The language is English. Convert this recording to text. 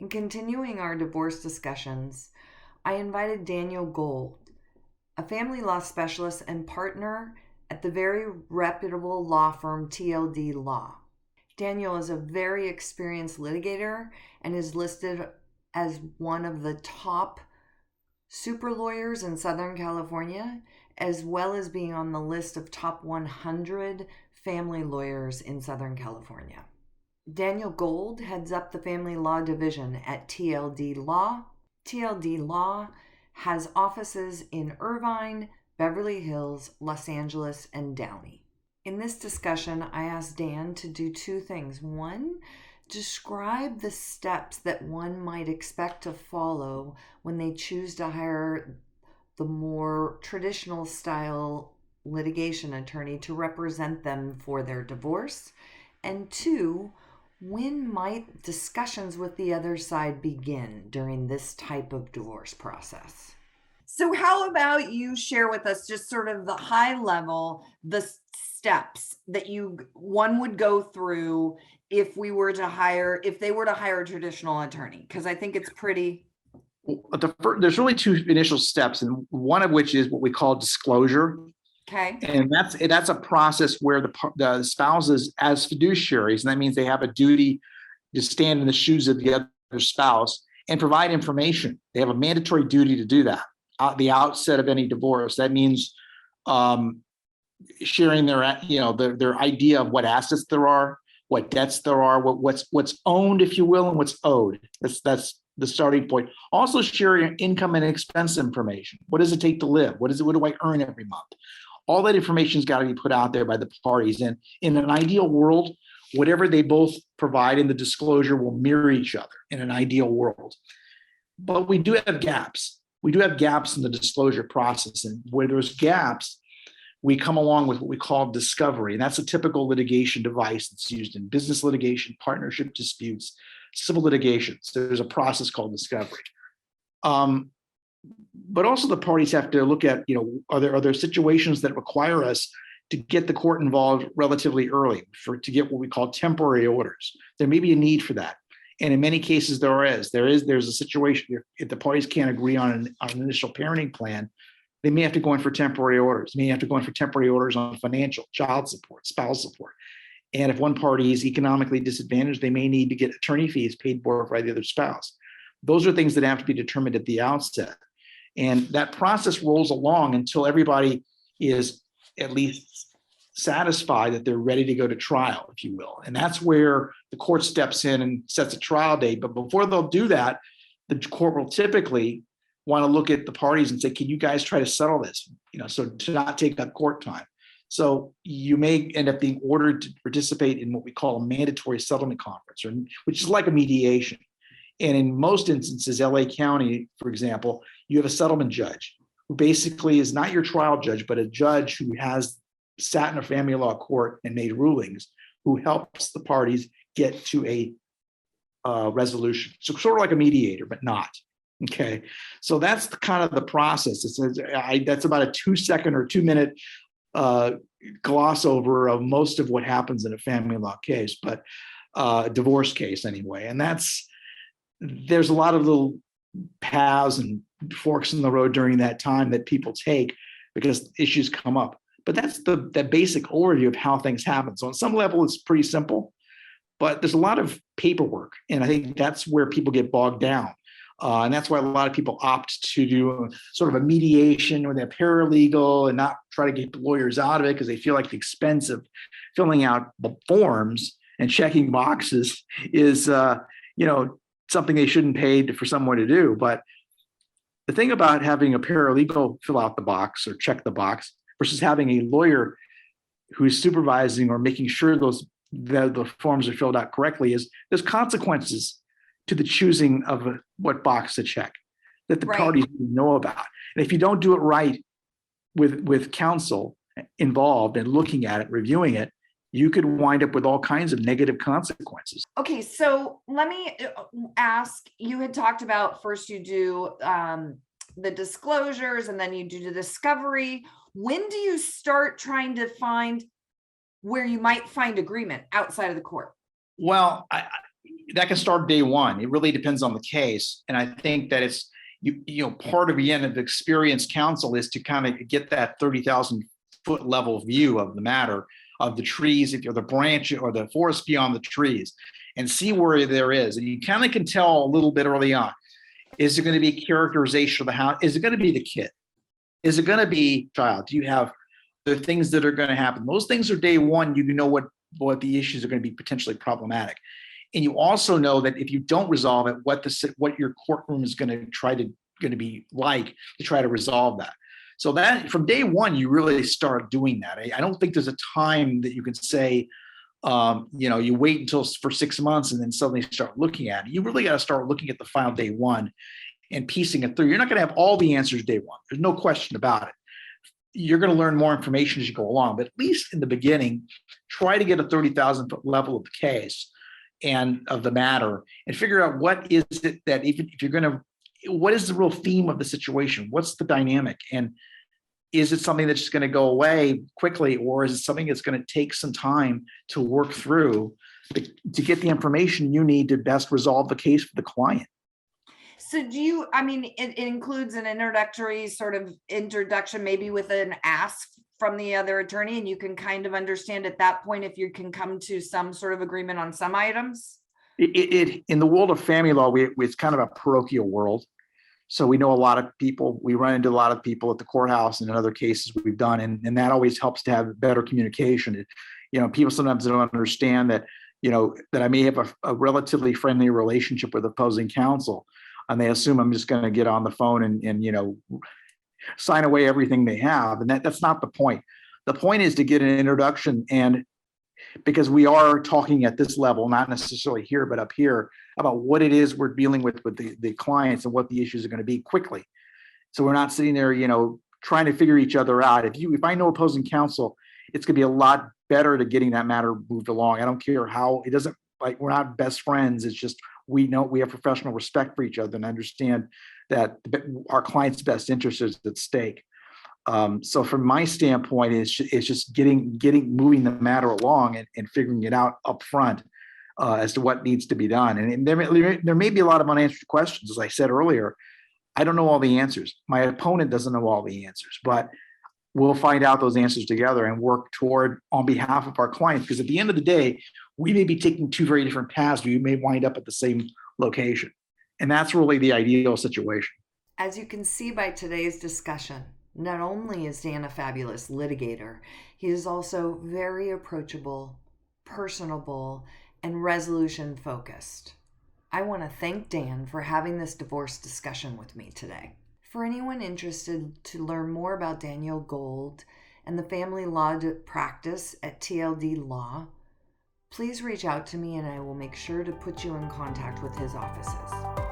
In continuing our divorce discussions, I invited Daniel Gold, a family law specialist and partner at the very reputable law firm TLD Law. Daniel is a very experienced litigator and is listed as one of the top super lawyers in Southern California, as well as being on the list of top 100 family lawyers in Southern California. Daniel Gold heads up the family law division at TLD Law. TLD Law has offices in Irvine, Beverly Hills, Los Angeles, and Downey. In this discussion, I asked Dan to do two things. One, describe the steps that one might expect to follow when they choose to hire the more traditional style litigation attorney to represent them for their divorce. And two, when might discussions with the other side begin during this type of divorce process? So how about you share with us just sort of the high level, the steps that one would go through if they were to hire a traditional attorney? Because I think it's pretty. There's really two initial steps, and one of which is what we call disclosure. Okay. And that's a process where the spouses, as fiduciaries, and that means they have a duty to stand in the shoes of the other spouse and provide information. They have a mandatory duty to do that at the outset of any divorce. That means sharing their idea of what assets there are, what debts there are, what's owned, if you will, and what's owed. That's the starting point. Also sharing income and expense information. What does it take to live? What do I earn every month? All that information's got to be put out there by the parties. And in an ideal world, whatever they both provide in the disclosure will mirror each other in an ideal world. But we do have gaps. We do have gaps in the disclosure process. And where there's gaps, we come along with what we call discovery. And that's a typical litigation device that's used in business litigation, partnership disputes, civil litigation. So there's a process called discovery. But also the parties have to look at, are there situations that require us to get the court involved relatively early to get what we call temporary orders? There may be a need for that. And in many cases there's a situation if the parties can't agree on an initial parenting plan, they may have to go in for temporary orders. They may have to go in for temporary orders on financial, child support, spousal support. And if one party is economically disadvantaged, they may need to get attorney fees paid for by the other spouse. Those are things that have to be determined at the outset. And that process rolls along until everybody is at least satisfied that they're ready to go to trial, if you will. And that's where the court steps in and sets a trial date. But before they'll do that, the court will typically want to look at the parties and say, can you guys try to settle this? So to not take up court time. So you may end up being ordered to participate in what we call a mandatory settlement conference, which is like a mediation. And in most instances, LA County, for example, you have a settlement judge who basically is not your trial judge, but a judge who has sat in a family law court and made rulings, who helps the parties get to a resolution. So sort of like a mediator, but not. Okay. So that's kind of the process. That's about a 2-second or 2-minute gloss over of most of what happens in a family law case, but a divorce case anyway. And there's a lot of little paths and forks in the road during that time that people take because issues come up. But that's the basic overview of how things happen. So on some level, it's pretty simple, but there's a lot of paperwork. And I think that's where people get bogged down. And that's why a lot of people opt to do sort of a mediation with a paralegal and not try to get the lawyers out of it because they feel like the expense of filling out the forms and checking boxes is, something they shouldn't pay for someone to do. But the thing about having a paralegal fill out the box or check the box versus having a lawyer who's supervising or making sure the forms are filled out correctly is there's consequences to the choosing of what box to check that the parties know about. And if you don't do it right with counsel involved and looking at it, reviewing it, you could wind up with all kinds of negative consequences. Okay, so let me ask, you had talked about first you do the disclosures and then you do the discovery. When do you start trying to find where you might find agreement outside of the court? Well, that can start day one. It really depends on the case. And I think that it's, part of the end of experienced counsel is to kind of get that 30,000 foot level view of the matter, of the trees, if you're the branch or the forest beyond the trees, and see where there is. And you kind of can tell a little bit early on. Is it going to be characterization of the house? Is it going to be the kid? Is it going to be child? Do you have the things that are going to happen? Those things are day one. You know what the issues are going to be potentially problematic. And you also know that if you don't resolve it, what your courtroom is going to be like to try to resolve that. So that from day one, you really start doing that. I don't think there's a time that you can say, you wait until for 6 months and then suddenly start looking at it. You really got to start looking at the file day one and piecing it through. You're not going to have all the answers day one. There's no question about it. You're going to learn more information as you go along, but at least in the beginning, try to get a 30,000 foot level of the case and of the matter, and figure out what is it that even if you're going to, what is the real theme of the situation? What's the dynamic? And is it something that's just going to go away quickly, or is it something that's going to take some time to work through to get the information you need to best resolve the case for the client? So it includes an introductory sort of introduction, maybe with an ask from the other attorney, and you can kind of understand at that point if you can come to some sort of agreement on some items? In the world of family law, it's kind of a parochial world. So we know a lot of people, we run into a lot of people at the courthouse and in other cases we've done, and that always helps to have better communication. People sometimes don't understand that, that I may have a relatively friendly relationship with opposing counsel, and they assume I'm just going to get on the phone and sign away everything they have. And that's not the point. The point is to get an introduction, and because we are talking at this level, not necessarily here, but up here, about what it is we're dealing with the clients and what the issues are going to be quickly. So we're not sitting there, trying to figure each other out. If I know opposing counsel, it's going to be a lot better to getting that matter moved along. I don't care how, it doesn't, like, we're not best friends. It's just, we know we have professional respect for each other and understand that our client's best interest is at stake. So from my standpoint, it's just moving the matter along and figuring it out up front as to what needs to be done. And there may be a lot of unanswered questions. As I said earlier, I don't know all the answers. My opponent doesn't know all the answers, but we'll find out those answers together and work toward on behalf of our clients. Because at the end of the day, we may be taking two very different paths. We may wind up at the same location. And that's really the ideal situation. As you can see by today's discussion, not only is Dan a fabulous litigator, he is also very approachable, personable, and resolution focused. I want to thank Dan for having this divorce discussion with me today. For anyone interested to learn more about Daniel Gold and the family law practice at TLD Law, please reach out to me and I will make sure to put you in contact with his offices.